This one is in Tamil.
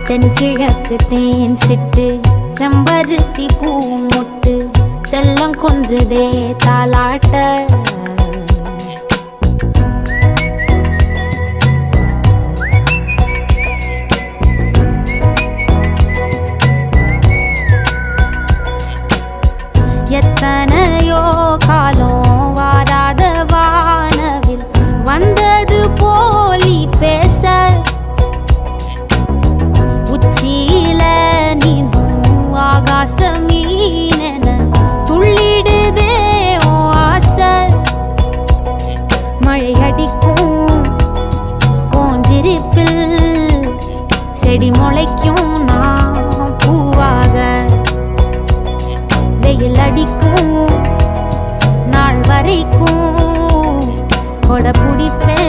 தென்கிழக்கு தேன் சிட்டு செம்பருத்தி பூ முட்டு செல்லம் கொஞ்சுதே தாலாட்ட எத்தனையோ காலம் வாராத வானவில் வந்தது போலி பேச உச்சியில நீந்தும் ஆகாச மீனென துள்ளிடுதே ஓ ஆசை மழை அடிக்கும் ஓஞ்சிருப்பில் செடி முளைக்கும் நான் பூவாக வெயில் அடிக்கும் நாள் வரைக்கும் கொடை பிடிப்பேன்